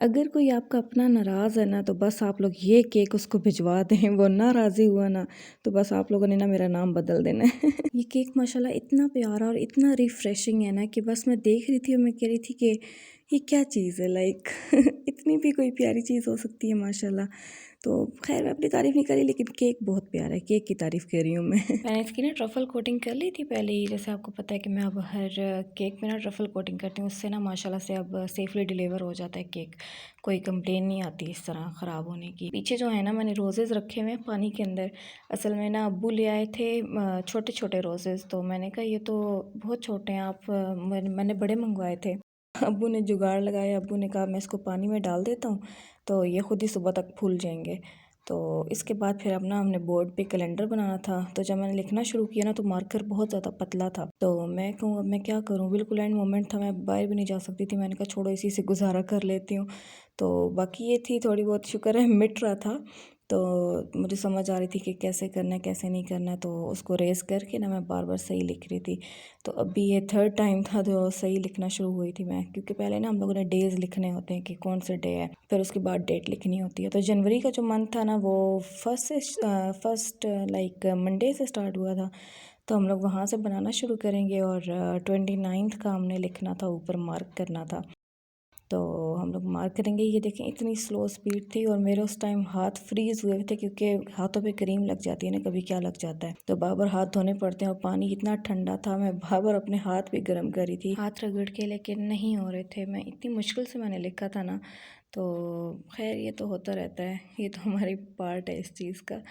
अगर कोई आपका अपना नाराज़ है ना, तो बस आप लोग ये केक उसको भिजवा दें, वो ना राज़ी हुआ ना, तो बस आप लोगों ने ना मेरा नाम बदल देना है। ये केक माशाल्लाह इतना प्यारा और इतना रिफ़्रेशिंग है ना कि बस मैं देख रही थी और मैं कह रही थी कि ये क्या चीज़ है, लाइक इतनी भी कोई प्यारी चीज़ हो सकती है माशाल्लाह। तो खैर मैं अपनी तारीफ़ नहीं करी, लेकिन केक बहुत प्यारा है, केक की तारीफ़ कर रही हूँ मैं। मैंने इसकी ना ट्रफ़ल कोटिंग कर ली थी पहले ही, जैसे आपको पता है कि मैं अब हर केक में ना ट्रफ़ल कोटिंग करती हूँ, उससे ना माशाल्लाह से अब सेफ़ली डिलीवर हो जाता है केक। कोई कंप्लेन नहीं आती इस तरह ख़राब होने की। पीछे जो है ना मैंने रोज़ेज़ रखे हुए हैं पानी के अंदर। असल में ना अब्बू ले आए थे छोटे-छोटे रोज़ेज़, तो मैंने कहा ये तो बहुत छोटे हैं, आप मैंने बड़े मंगवाए थे। अब्बू ने जुगाड़ लगाया, अब्बू ने कहा मैं इसको पानी में डाल देता हूँ तो ये खुद ही सुबह तक फूल जाएंगे। तो इसके बाद फिर अब ना हमने बोर्ड पे कैलेंडर बनाना था, तो जब मैंने लिखना शुरू किया ना तो मार्कर बहुत ज़्यादा पतला था, तो मैं कहूँ अब मैं क्या करूँ, बिल्कुल एंड मोमेंट था, मैं बाहर भी नहीं जा सकती थी। मैंने कहा छोड़ो इसी से गुजारा कर लेती हूँ। तो बाकी ये थी थोड़ी बहुत, शुक्र है मिट रहा था। तो मुझे समझ आ रही थी कि कैसे करना है कैसे नहीं करना है, तो उसको रेस करके ना मैं बार बार सही लिख रही थी। तो अभी ये थर्ड टाइम था जो सही लिखना शुरू हुई थी मैं, क्योंकि पहले ना हम लोगों ने डेज़ लिखने होते हैं कि कौन से डे है, फिर उसके बाद डेट लिखनी होती है। तो जनवरी का जो मंथ था ना वो फर्स्ट लाइक मंडे से स्टार्ट हुआ था, तो हम लोग वहाँ से बनाना शुरू करेंगे और 29 का हमने लिखना था, ऊपर मार्क करना था। तो हम लोग मार्क करेंगे। ये देखें इतनी स्लो स्पीड थी और मेरे उस टाइम हाथ फ्रीज़ हुए थे, क्योंकि हाथों पे क्रीम लग जाती है ना, कभी क्या लग जाता है, तो बार बार हाथ धोने पड़ते हैं और पानी इतना ठंडा था, मैं बार बार अपने हाथ भी गर्म कर रही थी, हाथ रगड़ के, लेकिन नहीं हो रहे थे। मैं इतनी मुश्किल से मैंने लिखा था ना, तो खैर ये तो होता रहता है, ये तो हमारी पार्ट है इस चीज़ का।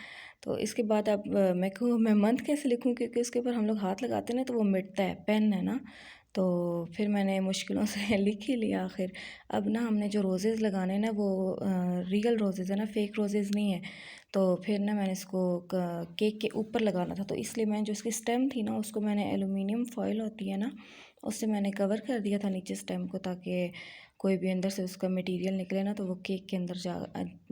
तो इसके बाद अब मैं कहूँ मैं मंथ कैसे लिखूँ, क्योंकि उसके ऊपर हम लोग हाथ लगाते हैं ना तो वो मिटता है, पेन है ना। तो फिर मैंने मुश्किलों से लिख ही लिया आखिर। अब ना हमने जो रोज़ेज़ लगाने हैं ना वो रियल रोज़ेज़ है ना, फेक रोज़ेज़ नहीं है। तो फिर ना मैंने इसको केक के ऊपर लगाना था, तो इसलिए मैंने जो इसकी स्टेम थी ना उसको मैंने एलुमिनियम फॉयल होती है ना, उससे मैंने कवर कर दिया था नीचे स्टेम को, ताकि कोई भी अंदर से उसका मटेरियल निकले ना तो वो केक के अंदर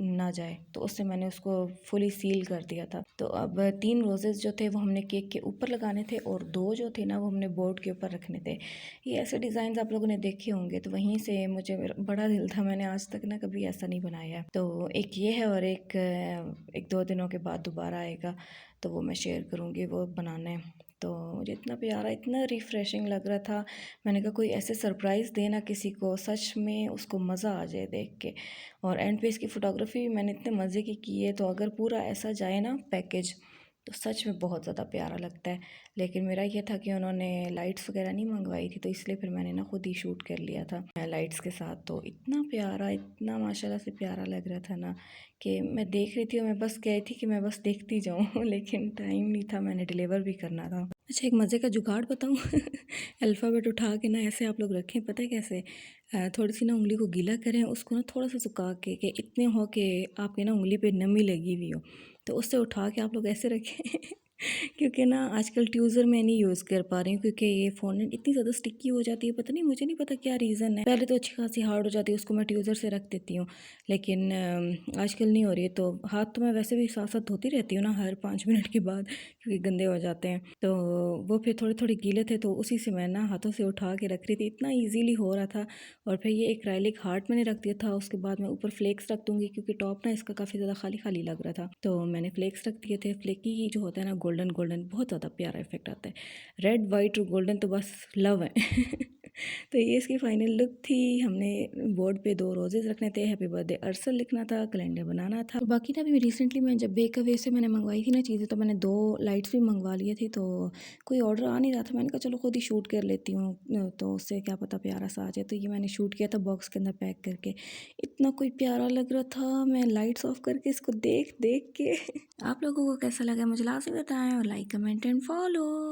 ना जाए, तो उससे मैंने उसको फुली सील कर दिया था। तो अब 3 रोज़ेज़ जो थे वो हमने केक के ऊपर लगाने थे और 2 जो थे ना वो हमने बोर्ड के ऊपर रखने थे। ये ऐसे डिज़ाइन आप लोगों ने देखे होंगे, तो वहीं से मुझे बड़ा दिल था, मैंने आज तक ना कभी ऐसा नहीं बनाया है। तो एक ये है और एक 2 दिनों के बाद दोबारा आएगा, तो वो मैं शेयर करूँगी, वो बनाना है। तो मुझे इतना प्यारा इतना रिफ़्रेशिंग लग रहा था, मैंने कहा कोई ऐसे सरप्राइज़ देना किसी को, सच में उसको मज़ा आ जाए देख के। और एंड पे इसकी फ़ोटोग्राफी भी मैंने इतने मज़े की है, तो अगर पूरा ऐसा जाए ना पैकेज, तो सच में बहुत ज़्यादा प्यारा लगता है। लेकिन मेरा ये था कि उन्होंने लाइट्स वगैरह नहीं मंगवाई थी, तो इसलिए फिर मैंने ना खुद ही शूट कर लिया था लाइट्स के साथ। तो इतना प्यारा, इतना माशाल्लाह से प्यारा लग रहा था ना कि मैं देख रही थी और मैं बस कह रही थी कि मैं बस देखती जाऊँ लेकिन टाइम नहीं था, मैंने डिलीवर भी करना था। अच्छा एक मज़े का जुगाड़ बताऊँ अल्फ़ाबेट उठा के ना ऐसे आप लोग रखें, पता है कैसे, थोड़ी सी ना उंगली को गीला करें, उसको ना थोड़ा सा सुखा के कि इतने हो कि आपकी ना उंगली पे नमी लगी हुई हो, तो उससे उठा के आप लोग ऐसे रखें क्योंकि ना आजकल ट्यूज़र मैं नहीं यूज़ कर पा रही हूँ, क्योंकि ये फ़ोन इतनी ज़्यादा स्टिकी हो जाती है, पता नहीं, मुझे नहीं पता क्या रीज़न है। पहले तो अच्छी खासी हार्ड हो जाती है, उसको मैं ट्यूज़र से रख देती हूँ, लेकिन आजकल नहीं हो रही है। तो हाथ तो मैं वैसे भी साथ साथ धोती रहती हूँ ना हर 5 मिनट के बाद, क्योंकि गंदे हो जाते हैं। तो वो फिर थोड़े थोड़े गीले थे, तो उसी से मैं ना हाथों से उठा के रख रही थी, इतना ईजीली हो रहा था। और फिर ये एक्राइलिक हार्ट मैंने रख दिया था, उसके बाद मैं ऊपर फ्लेक्स रख दूँगी, क्योंकि टॉप ना इसका काफ़ी ज़्यादा खाली खाली लग रहा था, तो मैंने फ्लेक्स रख दिए थे। फ्लेकी जो होता है ना गोल्डन गोल्डन, बहुत ज़्यादा प्यारा इफेक्ट आता है। रेड वाइट और गोल्डन तो बस लव है तो ये इसकी फाइनल लुक थी। हमने बोर्ड पे 2 रोजेज़ रखने थे, हैप्पी बर्थडे अरसल लिखना था, कैलेंडर बनाना था। और बाकी ना अभी रिसेंटली मैं जब बेक अवे से मैंने मंगवाई थी ना चीज़ें, तो मैंने 2 लाइट्स भी मंगवा लिए थे, तो कोई ऑर्डर आ नहीं रहा था, मैंने कहा चलो खुद ही शूट कर लेती हूँ, तो उससे क्या पता प्यारा सा आ जाए। तो ये मैंने शूट किया था बॉक्स के अंदर पैक करके, इतना कोई प्यारा लग रहा था, मैं लाइट्स ऑफ करके इसको देख देख के आप लोगों को कैसा लगा मुझे लाजमी बताएं, और लाइक कमेंट एंड फॉलो।